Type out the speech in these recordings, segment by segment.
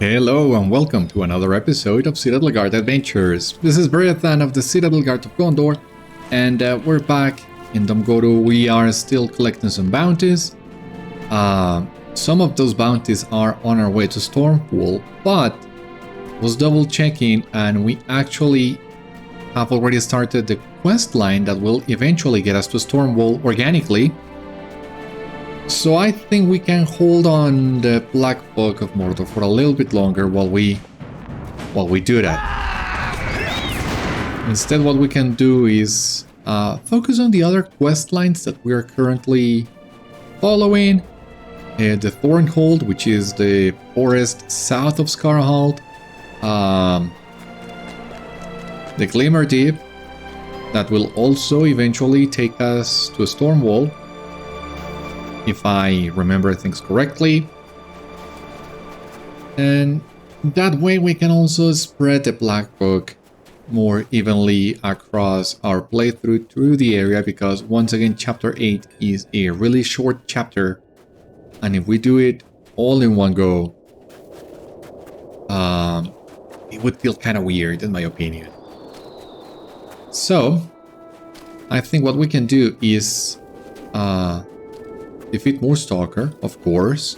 Hello and welcome to another episode of Citadel Guard Adventures. This is Beriathan of the Citadel Guard of Gondor, and we're back in Ungoledain. We are still collecting some bounties. Some of those bounties are on our way to Stormpool, but was double checking and we actually have already started the quest line that will eventually get us to Stormwall organically. So I think we can hold on the Black Book of Mordor for a little bit longer while we do that. Instead, what we can do is focus on the other quest lines that we are currently following. The Thornholt, which is the forest south of Scarhold. The Glimmer Deep, that will also eventually take us to a Stormwall, if I remember things correctly. And that way we can also spread the Black Book more evenly across our playthrough through the area, because once again chapter 8 is a really short chapter, and if we do it all in one go, it would feel kind of weird in my opinion. So I think what we can do is defeat more Stalker, of course.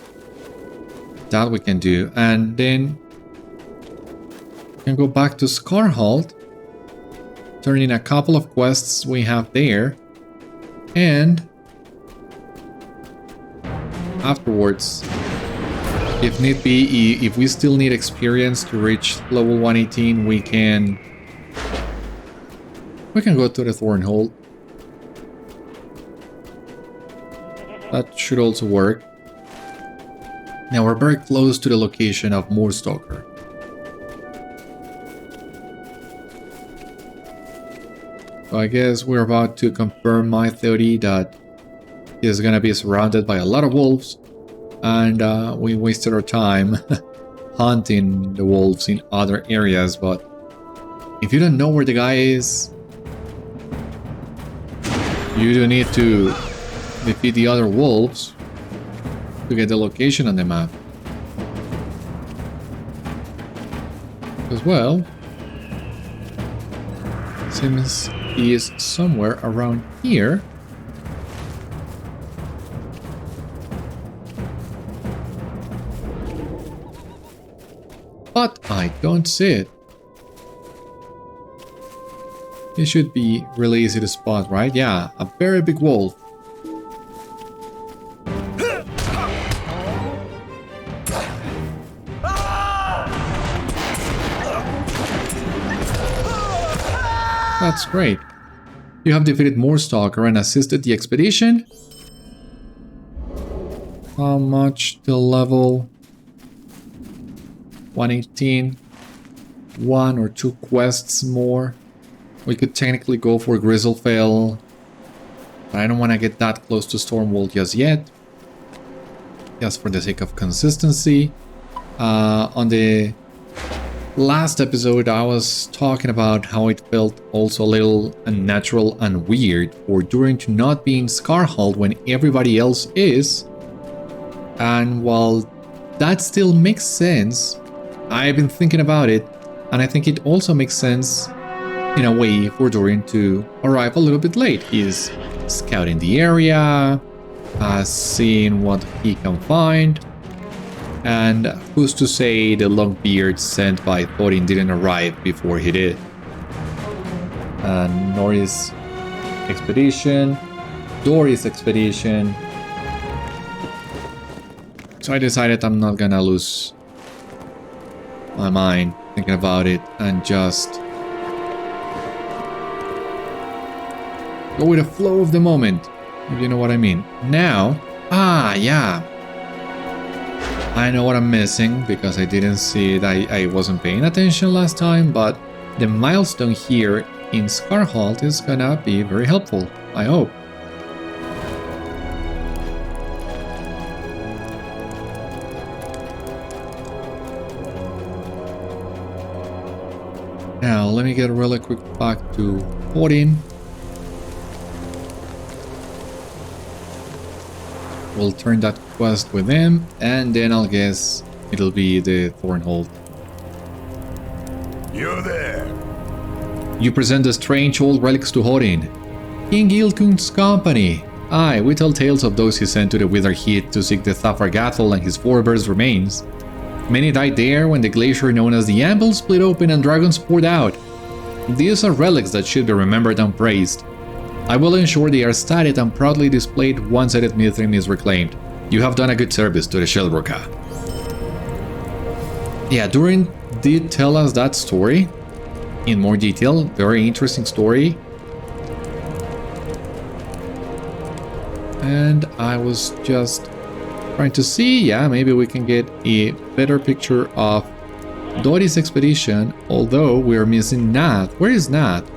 That we can do. And then we can go back to Scarhold, turn in a couple of quests we have there. And afterwards, if need be, if we still need experience to reach level 118, we can go to the Thornholt. That should also work. Now we're very close to the location of Moorstalker. So I guess we're about to confirm my theory that he's gonna be surrounded by a lot of wolves, and we wasted our time hunting the wolves in other areas. But if you don't know where the guy is, you do need to defeat the other wolves to get the location on the map. As well, seems he is somewhere around here. But I don't see it. It should be really easy to spot, right? Yeah, a very big wolf. That's great. You have defeated Moorstalker and assisted the expedition. How much to level 118? 1 or 2 quests more. We could technically go for Grizzlefell, but I don't want to get that close to Stormwall just yet. Just for the sake of consistency. On the last episode, I was talking about how it felt also a little unnatural and weird for Durin to not be in Scarhold when everybody else is. And while that still makes sense, I've been thinking about it, and I think it also makes sense in a way for Durin to arrive a little bit late. He's scouting the area, seeing what he can find. And who's to say the Longbeard sent by Thorin didn't arrive before he did? Norris expedition, Doris expedition. So I decided I'm not gonna lose my mind thinking about it and just go with the flow of the moment, if you know what I mean. Now, yeah. I know what I'm missing because I didn't see it. I wasn't paying attention last time, but the milestone here in Scarhold is gonna be very helpful, I hope. Now, let me get really quick back to Odin. We'll turn that quest with him, and then I'll guess it'll be the Thornholt. You there? You present the strange old relics to Odin. King Ilkung's company. Aye, we tell tales of those he sent to the Wither Heath to seek the Thafargathel and his forebears' remains. Many died there when the glacier known as the Anvil split open and dragons poured out. These are relics that should be remembered and praised. I will ensure they are studied and proudly displayed once Ered Mithrin is reclaimed. You have done a good service to the Shelbroka. Yeah, Durin did tell us that story in more detail. Very interesting story. And I was just trying to see, yeah, maybe we can get a better picture of Dori's expedition, although we're missing Nath. Where is Nath?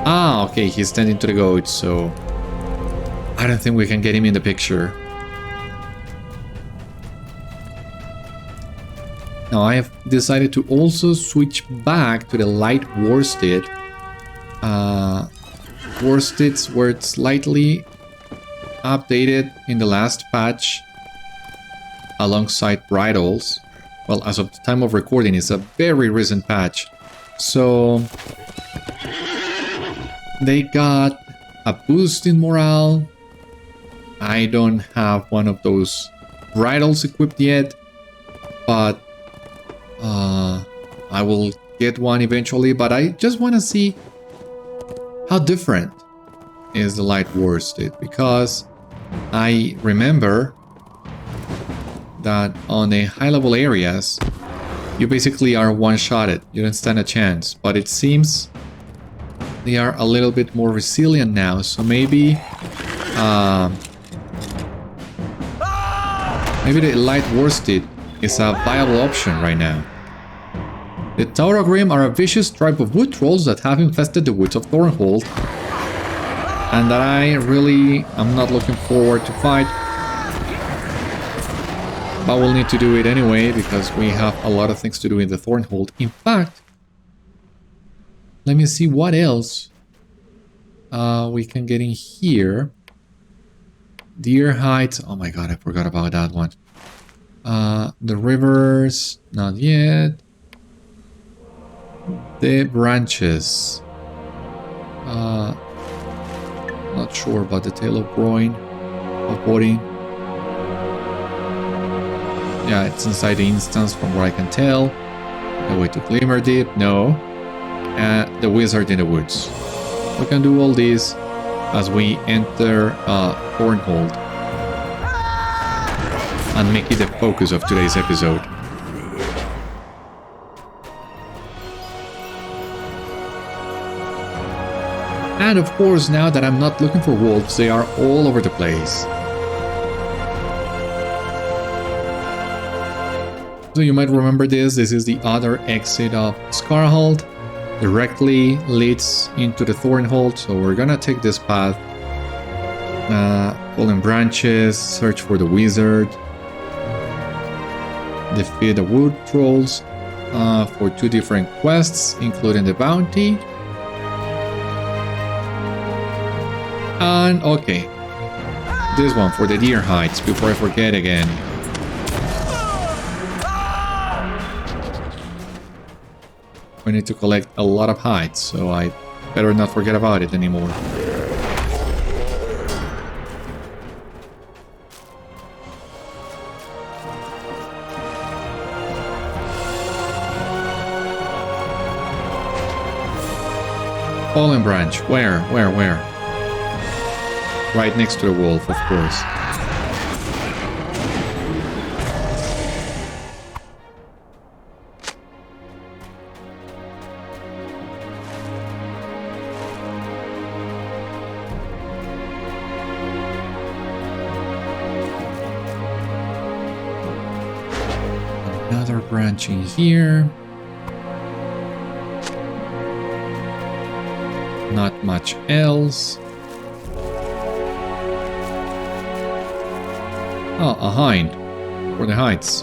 Ah, okay, he's tending to the goats, so I don't think we can get him in the picture. Now I have decided to also switch back to the light worsted. Worsteds were slightly updated in the last patch alongside bridles. Well, as of the time of recording, it's a very recent patch. So they got a boost in morale. I don't have one of those bridles equipped yet, but I will get one eventually. But I just want to see how different is the light worsted, because I remember that on the high level areas you basically are one-shotted, you don't stand a chance, but it seems they are a little bit more resilient now, so maybe maybe the light worsted is a viable option right now. The Taurogrim are a vicious tribe of wood trolls that have infested the woods of Thornholt, and that I really am not looking forward to fight. But we'll need to do it anyway, because we have a lot of things to do in the Thornholt. In fact, let me see what else we can get in here. Deer Heights. Oh my god, I forgot about that one. The rivers, not yet. The branches. Not sure about the Tale of Groin, of Odin. Yeah, it's inside the instance from what I can tell. The way to Glimmerdeep, no. The Wizard in the Woods. We can do all these as we enter Thornholt and make it the focus of today's episode. And of course, now that I'm not looking for wolves, they are all over the place. So you might remember this. This is the other exit of Scarhold. Directly leads into the Thornholt. So we're gonna take this path. Fallen branches, search for the wizard. Defeat the wood trolls for 2 different quests, including the bounty. And okay, this one for the Deer Heights, before I forget again. We need to collect a lot of hides, so I better not forget about it anymore. Fallen branch, where? Right next to the wolf, of course. Another branch in here. Not much else. Oh, a hind for the heights.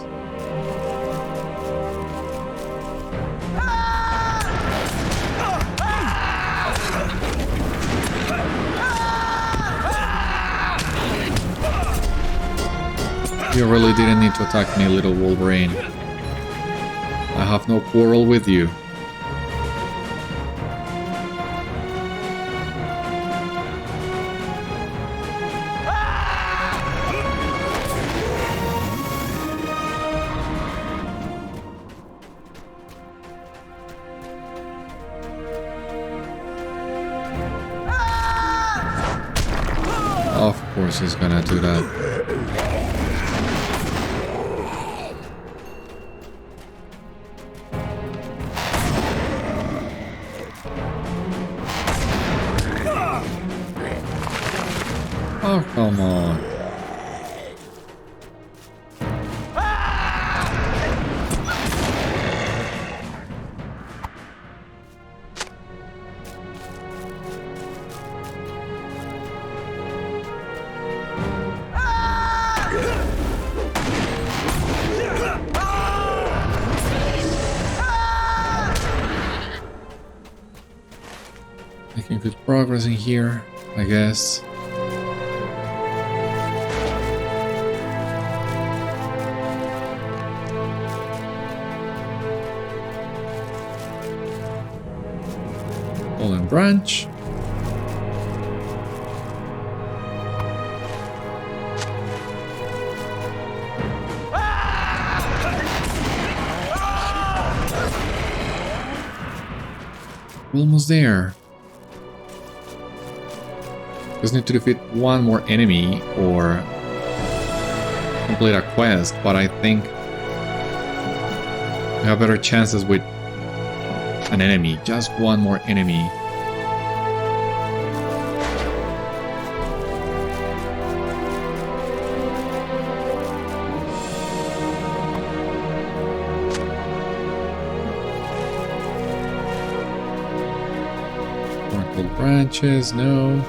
You really didn't need to attack me, little Wolverine. I have no quarrel with you. Of course he's gonna do that. Oh, come on. Making good progress in here, I guess. Fallen branch. Almost there. Just need to defeat one more enemy or complete a quest, but I think we have better chances with an enemy. Just one more enemy. Thornholt branches, no.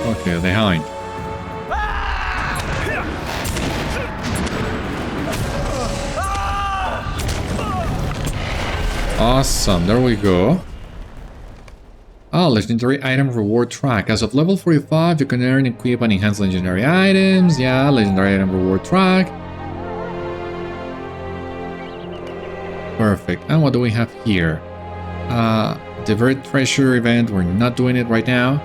Okay, they're behind. Awesome, there we go. Ah, legendary item reward track. As of level 45, you can earn, equip, and enhance legendary items. Yeah, legendary item reward track. Perfect. And what do we have here? The Buried Treasure event, we're not doing it right now.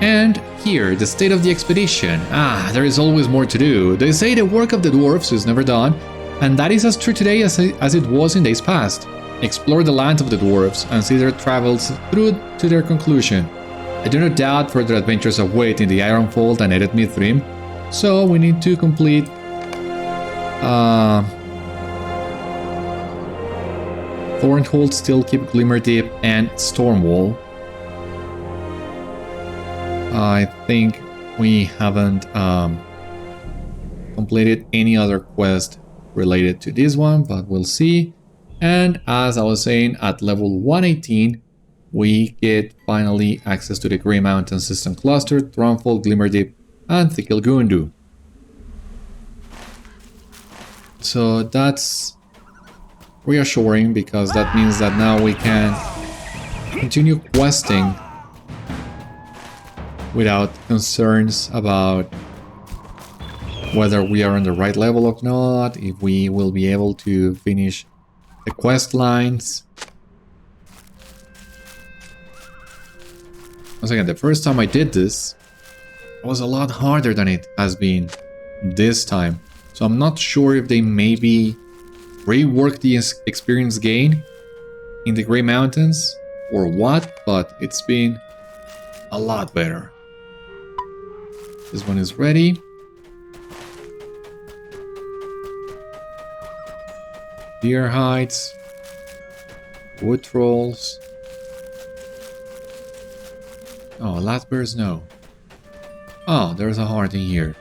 And here, the state of the expedition. Ah, there is always more to do. They say the work of the dwarves is never done, and that is as true today as it was in days past. Explore the lands of the dwarves and see their travels through to their conclusion. I do not doubt further adventures await in the Ironfold and Ered Mithrin, so we need to complete Thornholt, Steelkeep, Glimmerdeep, and Stormwall. I think we haven't completed any other quest related to this one, but we'll see. And as I was saying, at level 118, we get finally access to the Grey Mountain System Cluster, Thornholt, Glimmerdeep, and Thikil-Gundu. So that's reassuring, because that means that now we can continue questing without concerns about whether we are on the right level or not, if we will be able to finish the quest lines. Once again, the first time I did this, it was a lot harder than it has been this time. So I'm not sure if they maybe reworked the experience gain in the Grey Mountains or what, but it's been a lot better. This one is ready. Deer hides, wood trolls. Oh, last bears, no. Oh, there's a heart in here.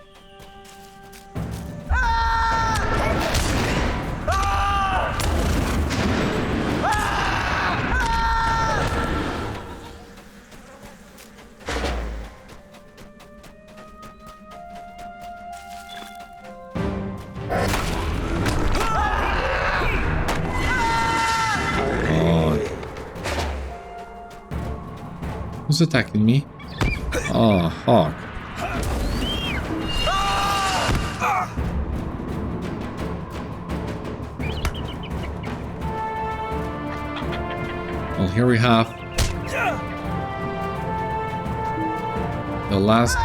Who's attacking me? Oh, hawk. here we have the last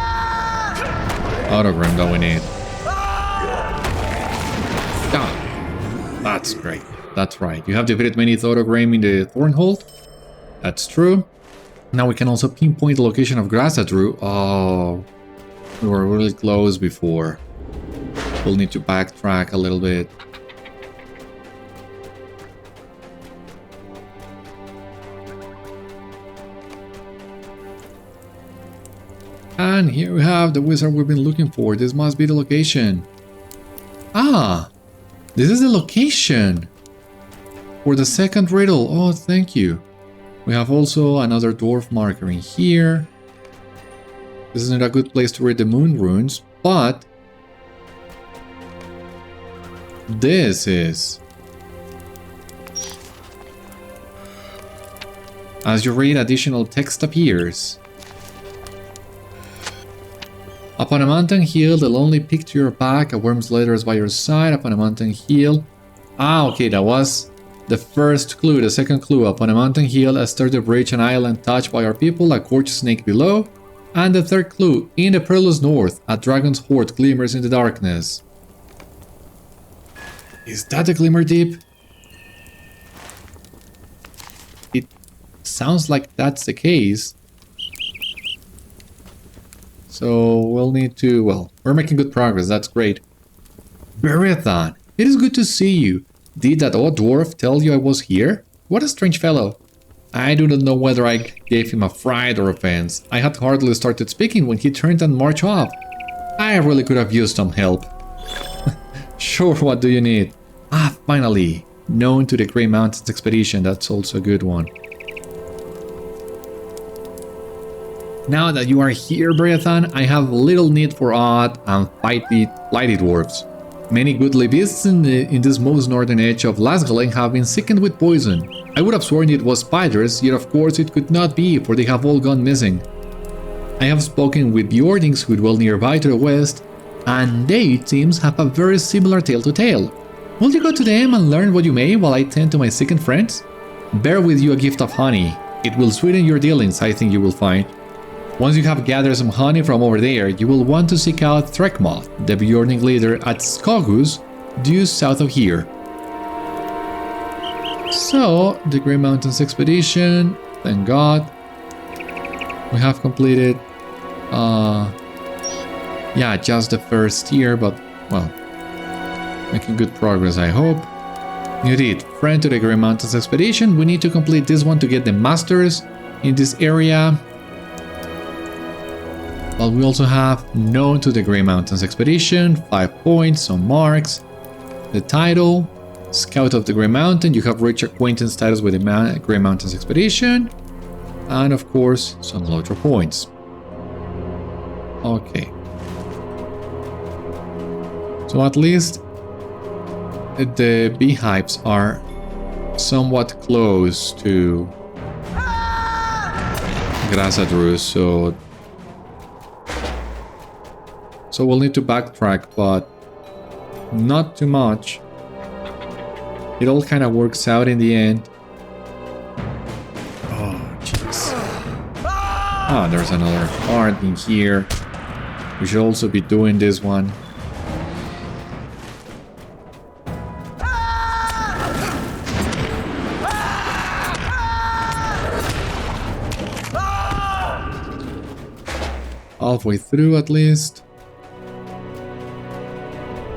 autogram that we need. Ah, that's great. That's right. You have defeated many autogram in the Thornholt. That's true. Now we can also pinpoint the location of Grasadru. Oh, we were really close before. We'll need to backtrack a little bit. And here we have the wizard we've been looking for. This must be the location. Ah, this is the location for the second riddle. Oh, thank you. We have also another dwarf marker in here. This isn't a good place to read the moon runes, but this is. As you read, additional text appears. Upon a mountain hill, the lonely peak to your back, a worm's letter is by your side. Upon a mountain hill. Ah, okay, that was the first clue. The second clue: upon a mountain hill, a sturdy bridge, an island touched by our people, a gorgeous snake below. And the third clue: in the perilous north, a dragon's hoard glimmers in the darkness. Is that the Glimmer Deep? It sounds like that's the case. So we'll need to, well, we're making good progress, that's great. Beriathan, it is good to see you. Did that old dwarf tell you I was here? What a strange fellow. I do not know whether I gave him a fright or offense. I had hardly started speaking when he turned and marched off. I really could have used some help. Sure, what do you need? Ah, finally. Known to the Grey Mountains expedition, that's also a good one. Now that you are here, Beriathan, I have little need for odd and flighty dwarves. Many goodly beasts in this most northern edge of Lasgalen have been sickened with poison. I would have sworn it was spiders, yet of course it could not be, for they have all gone missing. I have spoken with Beornings who dwell nearby to the west, and they, it seems, have a very similar tale to tell. Will you go to them and learn what you may while I tend to my sickened friends? Bear with you a gift of honey. It will sweeten your dealings, I think you will find. Once you have gathered some honey from over there, you will want to seek out Threkmoth, the Beorning leader at Skogus, due south of here. So, the Grey Mountains expedition, thank God. We have completed, yeah, just the first year, but, well, making good progress, I hope. You did. Friend to the Grey Mountains expedition, we need to complete this one to get the masters in this area. But we also have known to the Grey Mountains expedition, 5 points, some marks. The title, Scout of the Grey Mountain, you have reached acquaintance status with the Grey Mountains expedition. And of course, some LOTRO points. Okay. So at least the beehives are somewhat close to Grasadru, so we'll need to backtrack, but not too much. It all kind of works out in the end. Oh, jeez. Ah, there's another card in here. We should also be doing this one. Halfway through at least.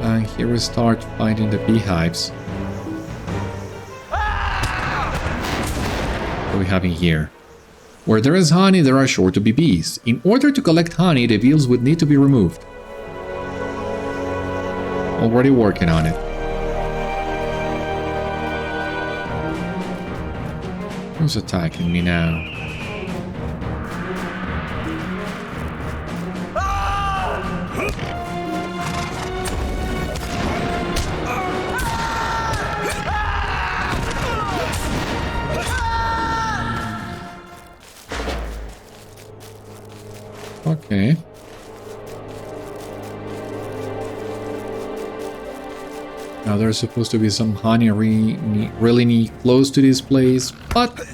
And here we start finding the beehives. What are we having here? Where there is honey, there are sure to be bees. In order to collect honey, the bees would need to be removed. Already working on it. Who's attacking me now? Okay. Now there's supposed to be some honey really close to this place, but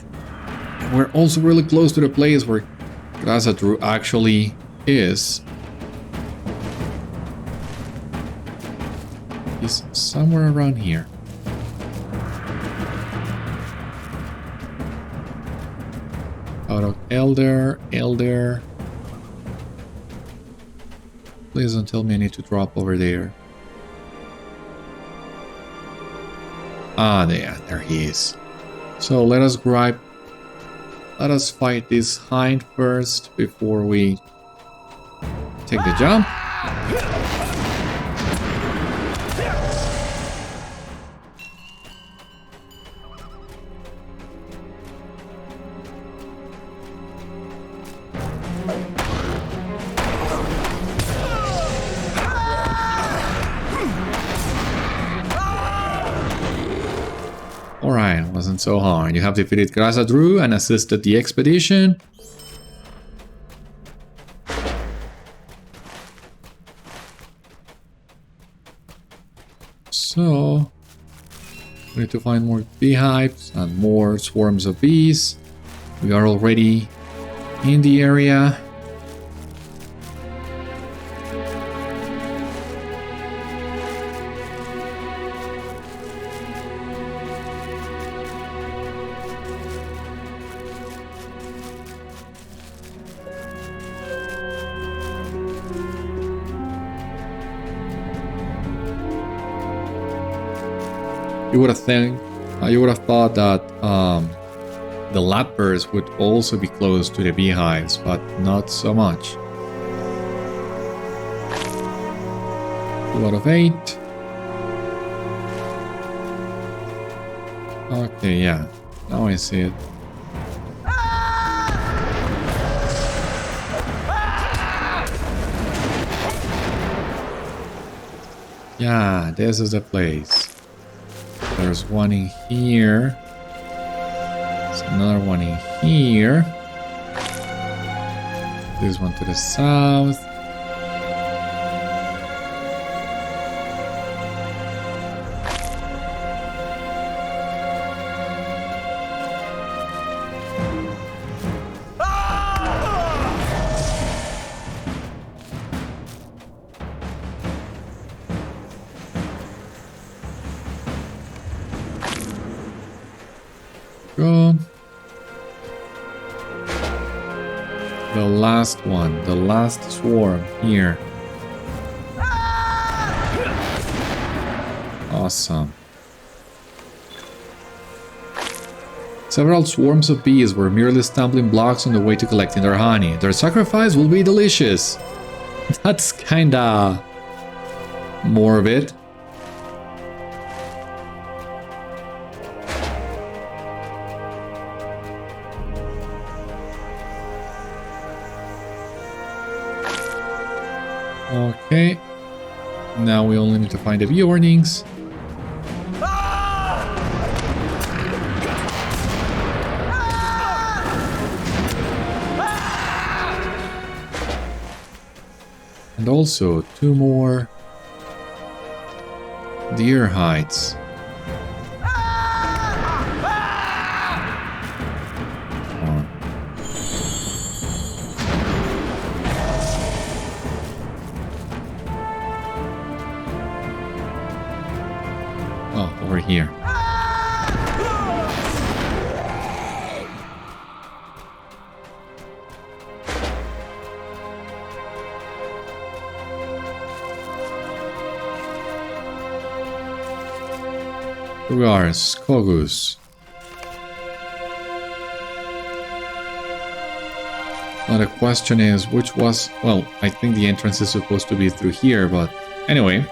we're also really close to the place where Grasadru actually is. He's somewhere around here. Out of Elder. Please don't tell me I need to drop over there. Ah, there he is. So let us fight this hind first before we take the jump. Alright, wasn't so hard. You have defeated Grasadru and assisted the expedition. So, we need to find more beehives and more swarms of bees. We are already in the area. You would have thought that the Lapers would also be close to the beehives, but not so much. 2 out of 8. Okay, yeah. Now I see it. Yeah, this is the place. There's one in here. There's another one in here. This one to the south. Go. The last one, the last swarm here. Awesome. Several swarms of bees were merely stumbling blocks on the way to collecting their honey. Their sacrifice will be delicious. That's kinda morbid. Okay, now we only need to find the Beornings. And also 2 more deer hides. Over here. Ugars, Kogus. Now the question is, which was... Well, I think the entrance is supposed to be through here, but anyway.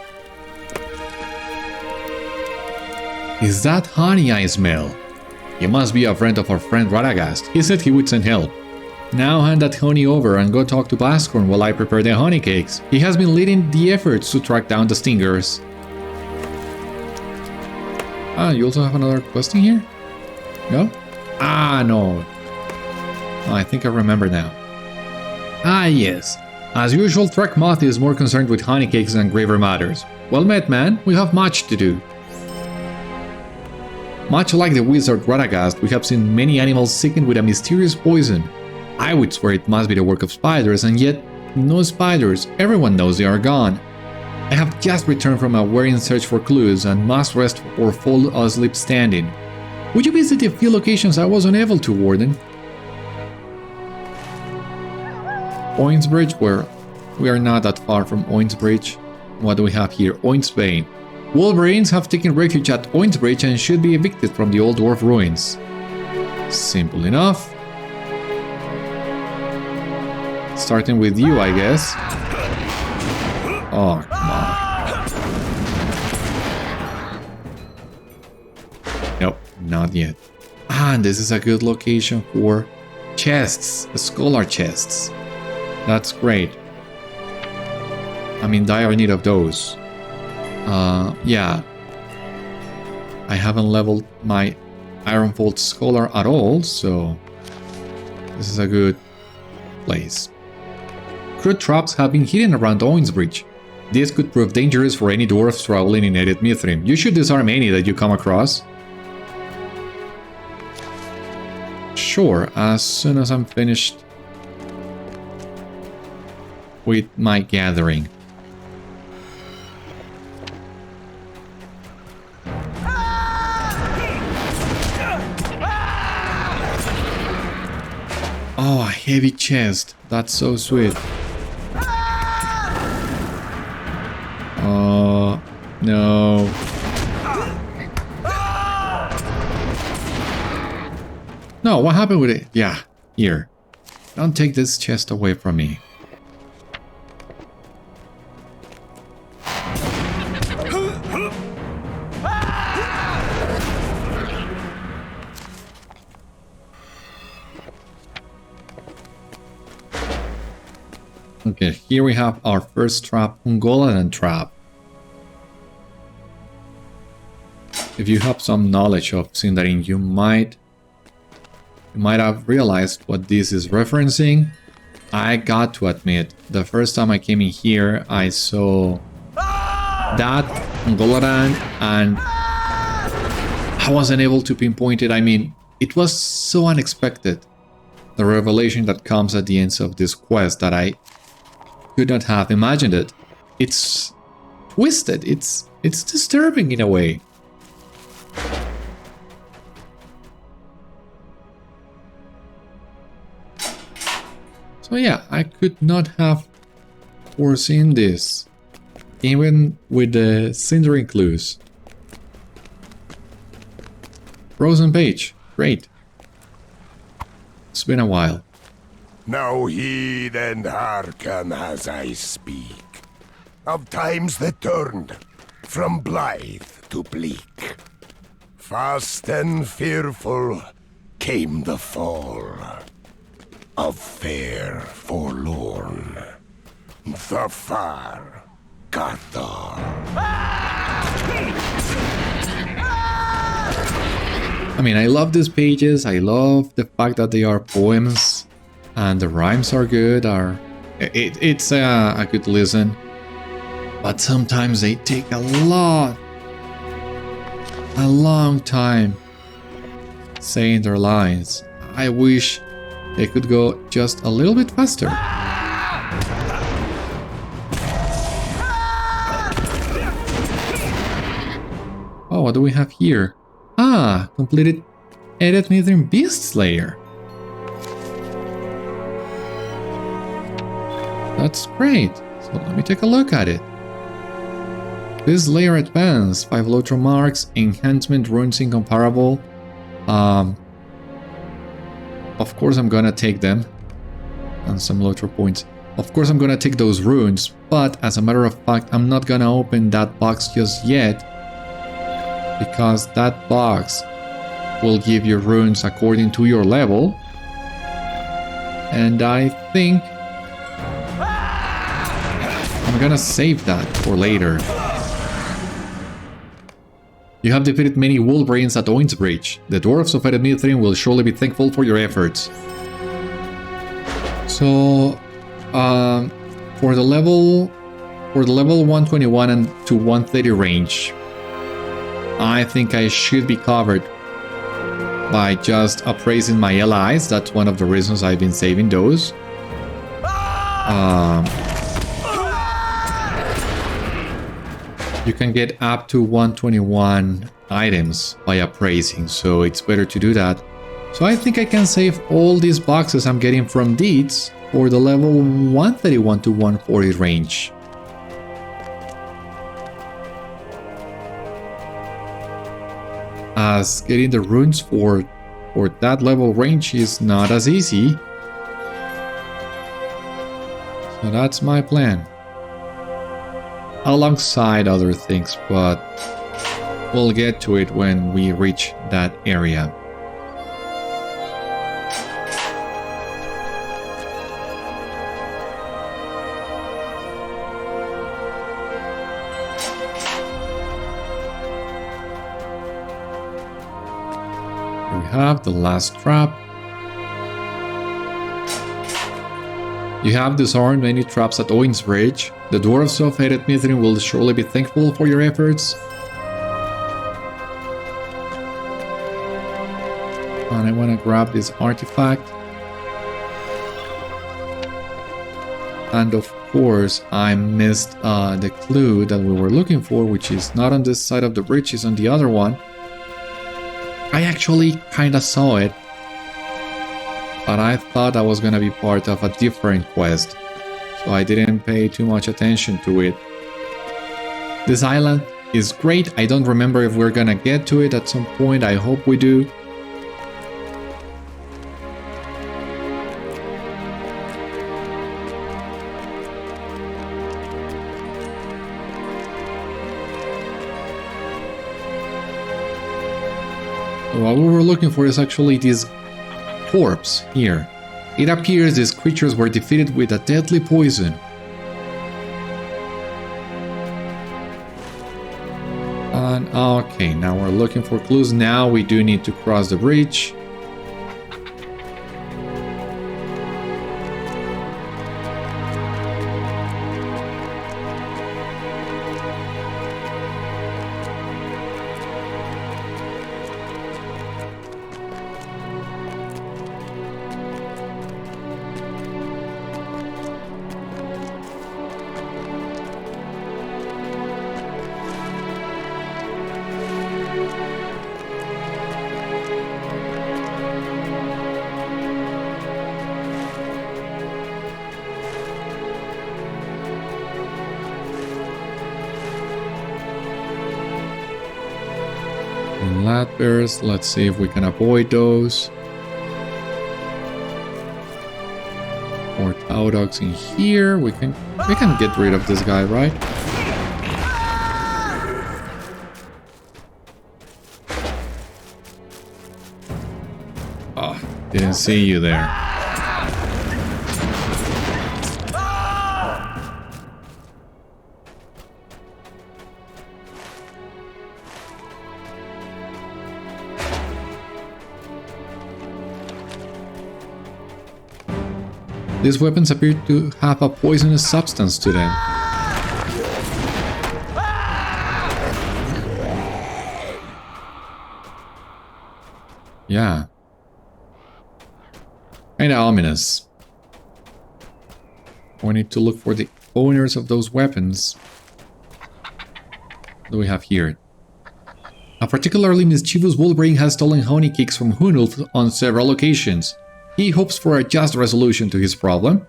Is that honey I smell? He must be a friend of our friend Radagast. He said he would send help. Now hand that honey over and go talk to Bascorn while I prepare the honey cakes. He has been leading the efforts to track down the stingers. Ah, you also have another quest in here? No? Ah, no. Oh, I think I remember now. Ah, yes. As usual, Thrakmoth is more concerned with honey cakes than graver matters. Well met, man. We have much to do. Much like the wizard Radagast, we have seen many animals sickened with a mysterious poison. I would swear it must be the work of spiders, and yet no spiders. Everyone knows they are gone. I have just returned from a weary search for clues and must rest or fall asleep standing. Would you visit the few locations I was unable to, Warden? Óinsbridge, where we are not that far from Óinsbridge. What do we have here? Óinsbridge. Wolverines have taken refuge at Óinsbridge and should be evicted from the old dwarf ruins. Simple enough. Starting with you, I guess. Oh, come on. Nope, not yet. And this is a good location for chests, scholar chests. That's great. I'm in dire need of those. Yeah. I haven't leveled my Ironfold Scholar at all, so this is a good place. Crude traps have been hidden around Óinsbridge. This could prove dangerous for any dwarves traveling in Ered Mithrin. You should disarm any that you come across. Sure, as soon as I'm finished with my gathering. Oh, a heavy chest. That's so sweet. Oh, no. No, what happened with it? Yeah, here. Don't take this chest away from me. Okay, here we have our first trap, Ungoledain trap. If you have some knowledge of Sindarin, you might have realized what this is referencing. I got to admit, the first time I came in here, I saw that Ungoledain and I wasn't able to pinpoint it. I mean, it was so unexpected. The revelation that comes at the end of this quest that I could not have imagined it. It's twisted. It's disturbing in a way. So yeah, I could not have foreseen this, even with the Sindarin clues. Frozen page, great. It's been a while. Now heed and hearken as I speak, of times that turned from blithe to bleak. Fast and fearful came the fall of fair forlorn, the far Gondor. I mean, I love these pages. I love the fact that they are poems. And the rhymes are good, it's a good listen. But sometimes they take a long time saying their lines. I wish they could go just a little bit faster. Oh, what do we have here? Ah, completed Ered Mithrin Beast Slayer. That's great. So let me take a look at it. This layer advanced, 5 LOTRO marks, enhancement runes incomparable. Of course I'm gonna take them. And some LOTRO points. Of course I'm gonna take those runes, but as a matter of fact, I'm not gonna open that box just yet. Because that box will give you runes according to your level. And I think I'm gonna save that for later. You have defeated many Wolverines at Óinsbridge. The dwarves of Ered Mithrin will surely be thankful for your efforts. So, for the level 121 and to 130 range, I think I should be covered by just appraising my allies. That's one of the reasons I've been saving those. You can get up to 121 items by appraising, so it's better to do that. So I think I can save all these boxes I'm getting from deeds for the level 131 to 140 range. As getting the runes for that level range is not as easy. So that's my plan. Alongside other things, but we'll get to it when we reach that area. Here we have the last trap. You have disarmed many traps at Óinsbridge. The dwarves of Ered Mithrin will surely be thankful for your efforts. And I want to grab this artifact. And of course, I missed the clue that we were looking for, which is not on this side of the bridge, it's on the other one. I actually kinda saw it, but I thought I was gonna be part of a different quest, so I didn't pay too much attention to it. This island is great. I don't remember if we're gonna get to it at some point. I hope we do. What we were looking for is actually this corpse here. It appears these creatures were defeated with a deadly poison. And okay, now we're looking for clues. Now we do need to cross the bridge. Ladbears, let's see if we can avoid those. Or Tau dogs in here. We can get rid of this guy, right? Oh, didn't see you there. These weapons appear to have a poisonous substance to them. Yeah. Kinda ominous. We need to look for the owners of those weapons. What do we have here? A particularly mischievous Wolverine has stolen honey cakes from Thornholt on several occasions. He hopes for a just resolution to his problem.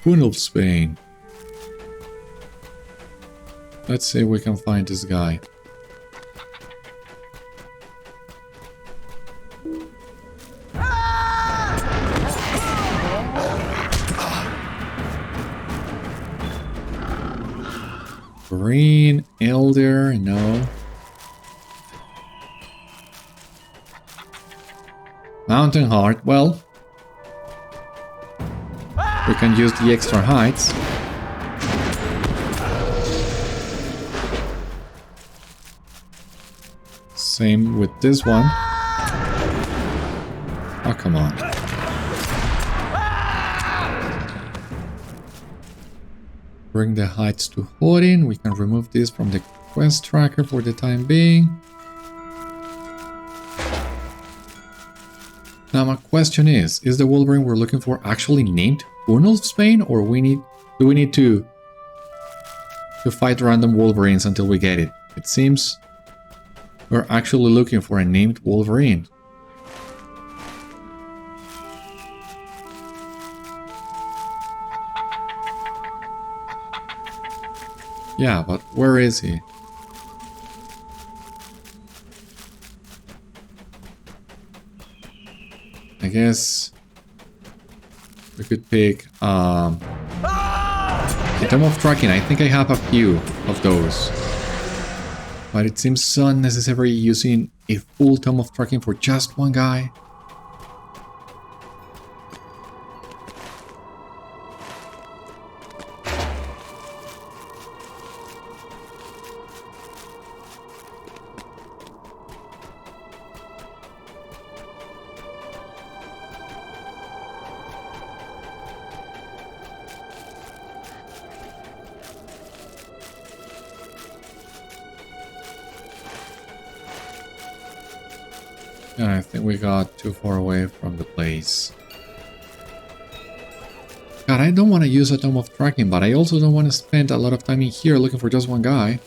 Thornholt's Bane. Let's see if we can find this guy. Green Elder, no. Mountain Heart, well, we can use the extra heights. Same with this one. Oh, come on. Bring the heights to 14. We can remove this from the quest tracker for the time being. Now my question is the Wolverine we're looking for actually named Thornholt, or do we need to fight random Wolverines until we get it? It seems we're actually looking for a named Wolverine. Yeah, but where is he? I guess we could pick the Tome of Tracking. I think I have a few of those. But it seems so unnecessary using a full Tome of Tracking for just one guy. Yeah, I think we got too far away from the place. God, I don't want to use a Tome of Tracking, but I also don't want to spend a lot of time in here looking for just one guy.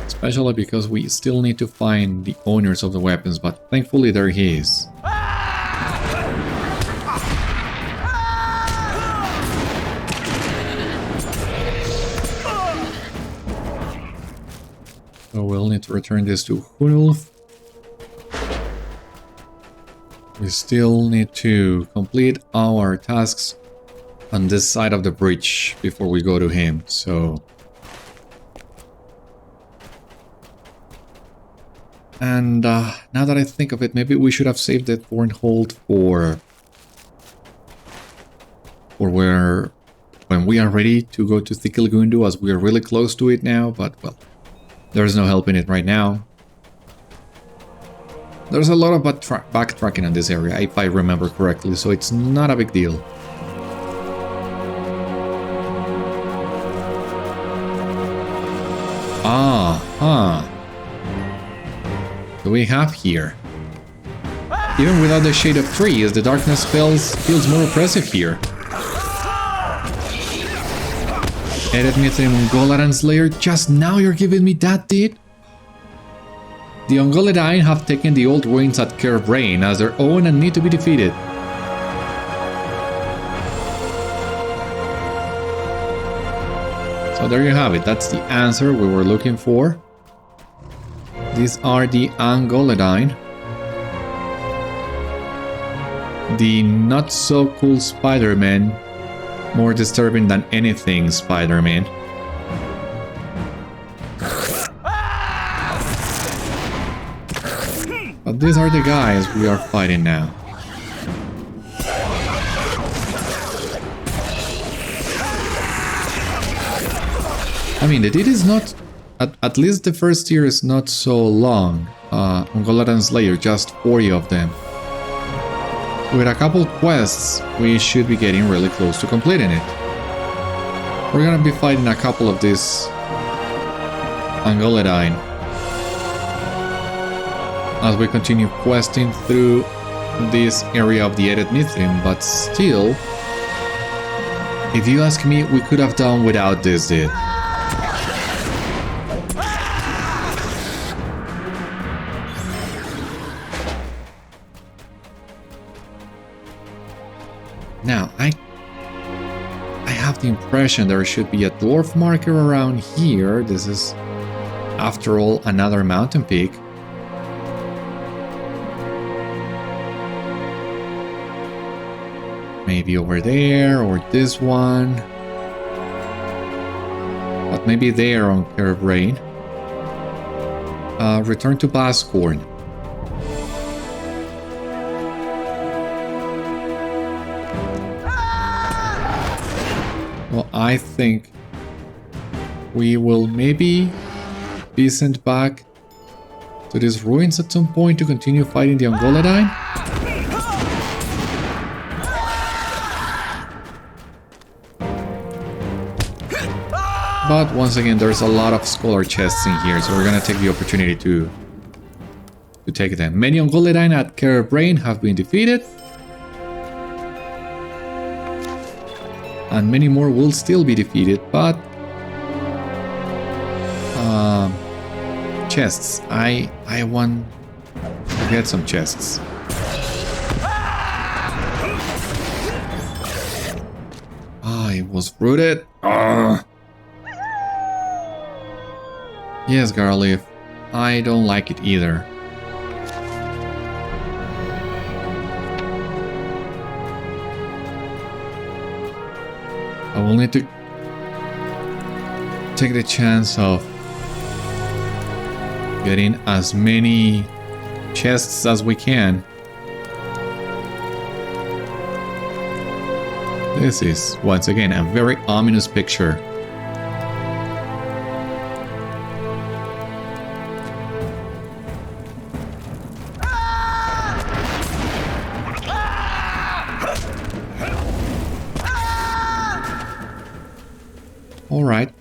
Especially because we still need to find the owners of the weapons, but thankfully there he is. So we'll need to return this to Thornholt. We still need to complete our tasks on this side of the bridge before we go to him, so... And now that I think of it, maybe we should have saved the Thornholt for when we are ready to go to Thickelgundu, as we are really close to it now, but well, there's no help in it right now. There's a lot of backtracking in this area, if I remember correctly, so it's not a big deal. Do we have here? Even without the shade of trees, the darkness feels more oppressive here. Ered, Mithrin, Ungoledain Slayer, just now you're giving me that deed? The Ungoledain have taken the old ruins at Kêr Bréin as their own and need to be defeated. So there you have it, that's the answer we were looking for. These are the Ungoledain. The not so cool Spider-Man. More disturbing than anything Spider-Man. But these are the guys we are fighting now. I mean, the deed is not... At least the first tier is not so long. Ungoledain Slayer, just 40 of them. With a couple quests, we should be getting really close to completing it. We're gonna be fighting a couple of these Ungoledain as we continue questing through this area of the Ered Mithrin, but still, if you ask me, we could have done without this deed. Now, I have the impression there should be a dwarf marker around here. This is, after all, another mountain peak. Maybe over there, or this one. But maybe there on Kêr Bréin. Return to Bascorn. Well, I think we will maybe be sent back to these ruins at some point to continue fighting the Ungoledain. But once again, there's a lot of scholar chests in here, so we're gonna take the opportunity to take them. Many Ungoledain at Kêr Bréin have been defeated. And many more will still be defeated, but chests. I want to get some chests. It was rooted. Yes, Garleaf. I don't like it either. I will need to take the chance of getting as many chests as we can. This is, once again, a very ominous picture. Alright.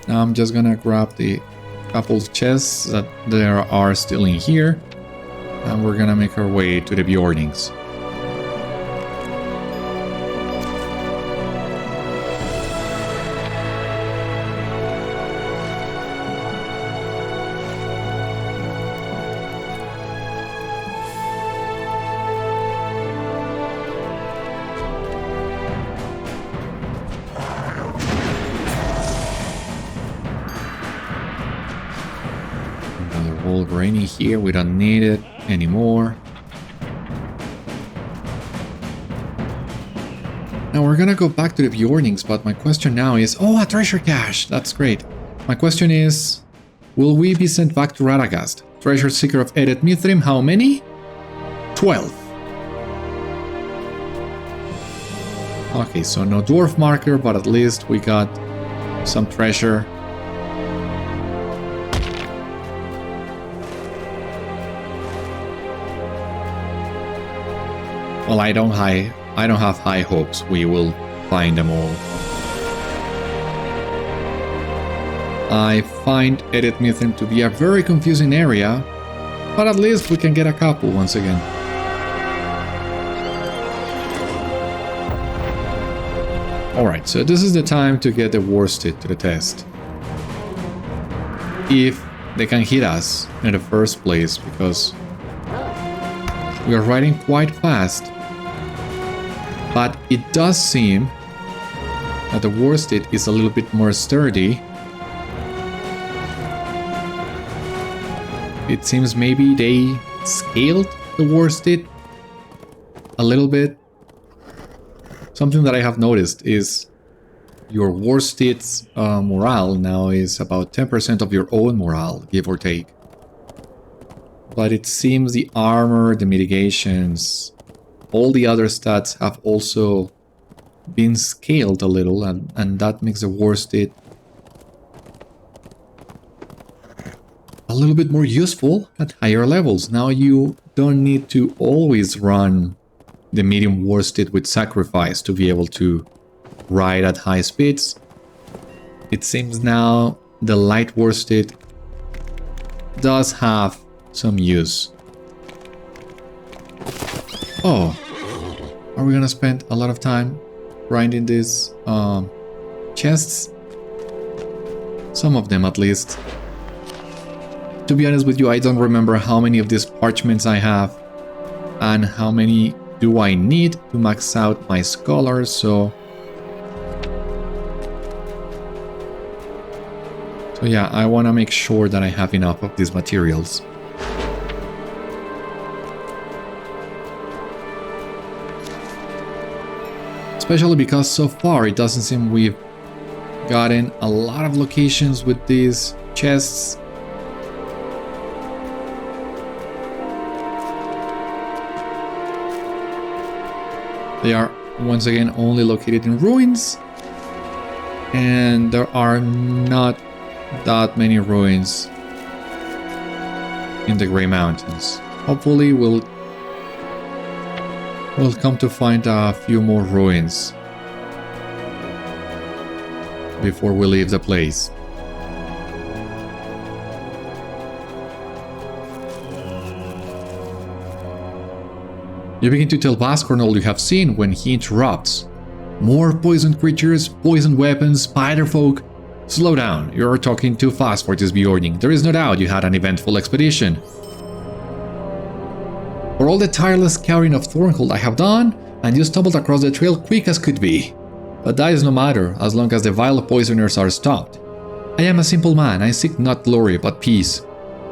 Now I'm just gonna grab the couple chests that there are still in here. And we're gonna make our way to the Beornings. Rainy here, we don't need it anymore. Now we're gonna go back to the Beornings, but my question now is, oh, a treasure cache, that's great. My question is, will we be sent back to Radagast? Treasure seeker of Ered Mithrin, how many? 12. Okay, so no dwarf marker, but at least we got some treasure. Well, I don't have high hopes we will find them all. I find Ered Mithrin to be a very confusing area, but at least we can get a couple once again. Alright, so this is the time to get the worsted to the test. If they can hit us in the first place, because we are riding quite fast. But it does seem that the worsted is a little bit more sturdy. It seems maybe they scaled the worsted a little bit. Something that I have noticed is your worsted's morale now is about 10% of your own morale, give or take. But it seems the armor, the mitigations, all the other stats have also been scaled a little, and that makes the worsted a little bit more useful at higher levels. Now you don't need to always run the medium worsted with sacrifice to be able to ride at high speeds. It seems now the light worsted does have some use. Oh, are we gonna spend a lot of time grinding these chests? Some of them at least. To be honest with you, I don't remember how many of these parchments I have and how many do I need to max out my scholars, so yeah, I want to make sure that I have enough of these materials. Especially because so far it doesn't seem we've gotten a lot of locations with these chests. They are once again only located in ruins, and there are not that many ruins in the Grey Mountains. Hopefully we'll come to find a few more ruins before we leave the place. You begin to tell Vascorn all you have seen when he interrupts. More poisoned creatures, poisoned weapons, spider folk. Slow down, you're talking too fast for this Beorning. There is no doubt you had an eventful expedition. For all the tireless scouring of Thornholt I have done, and you stumbled across the trail quick as could be. But that is no matter, as long as the vile poisoners are stopped. I am a simple man, I seek not glory, but peace.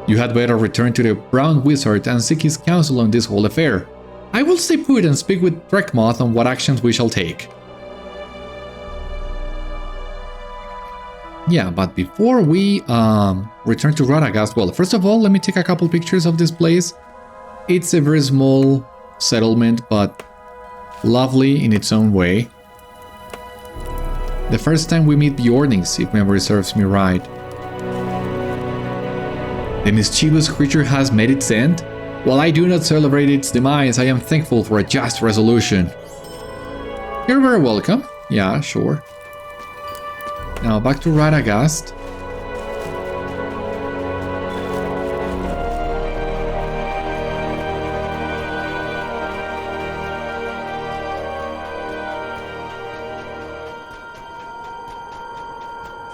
You had better return to the Brown Wizard and seek his counsel on this whole affair. I will stay put and speak with Drekmoth on what actions we shall take. Yeah, but before we return to Radagast, well, first of all, let me take a couple pictures of this place. It's a very small settlement, but lovely in its own way. The first time we meet Beornings, if memory serves me right. The mischievous creature has met its end. While I do not celebrate its demise, I am thankful for a just resolution. You're very welcome. Yeah, sure. Now back to Radagast.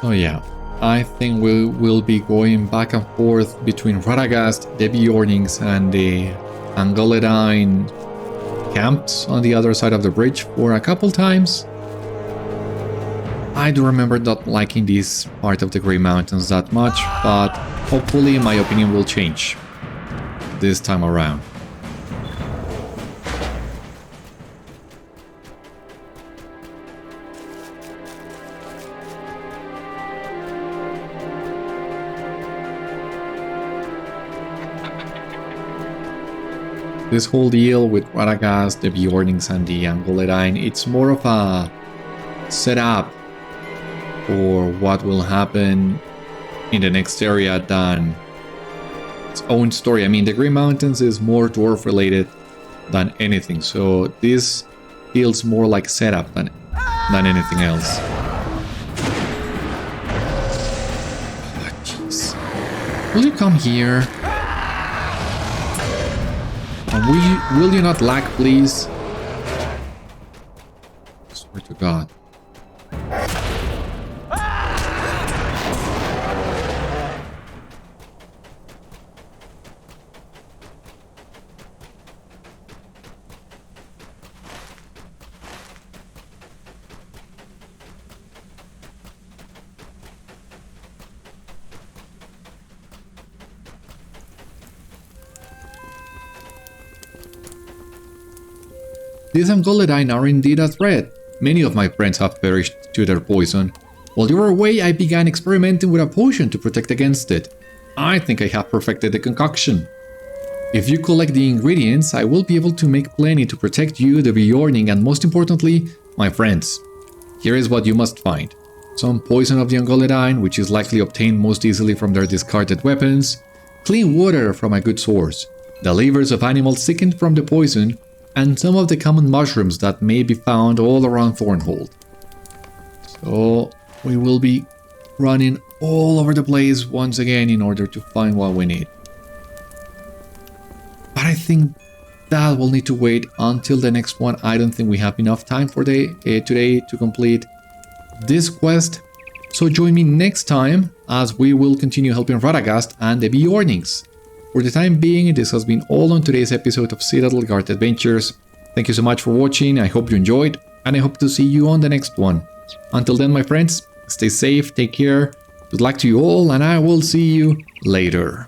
Oh yeah, I think we will be going back and forth between Radagast, the Beornings, and the Ungoledain camps on the other side of the bridge for a couple times. I do remember not liking this part of the Grey Mountains that much, but hopefully my opinion will change this time around. This whole deal with Radagast, the Beornings, and the Ungoledain, it's more of a setup for what will happen in the next area than its own story. I mean, the Grey Mountains is more dwarf related than anything, so this feels more like setup than anything else. Oh, jeez. Will you come here? And will you not lag, please? I swear to God. These Ungoledain are indeed a threat. Many of my friends have perished to their poison. While you were away, I began experimenting with a potion to protect against it. I think I have perfected the concoction. If you collect the ingredients, I will be able to make plenty to protect you, the Beorning, and most importantly, my friends. Here is what you must find. Some poison of the Ungoledain, which is likely obtained most easily from their discarded weapons. Clean water from a good source. The livers of animals sickened from the poison, and some of the common mushrooms that may be found all around Thornholt. So we will be running all over the place once again in order to find what we need. But I think that will need to wait until the next one. I don't think we have enough time for today to complete this quest. So join me next time as we will continue helping Radagast and the Beornings. For the time being, this has been all on today's episode of Citadel Guard Adventures. Thank you so much for watching, I hope you enjoyed, and I hope to see you on the next one. Until then, my friends, stay safe, take care, good luck to you all, and I will see you later.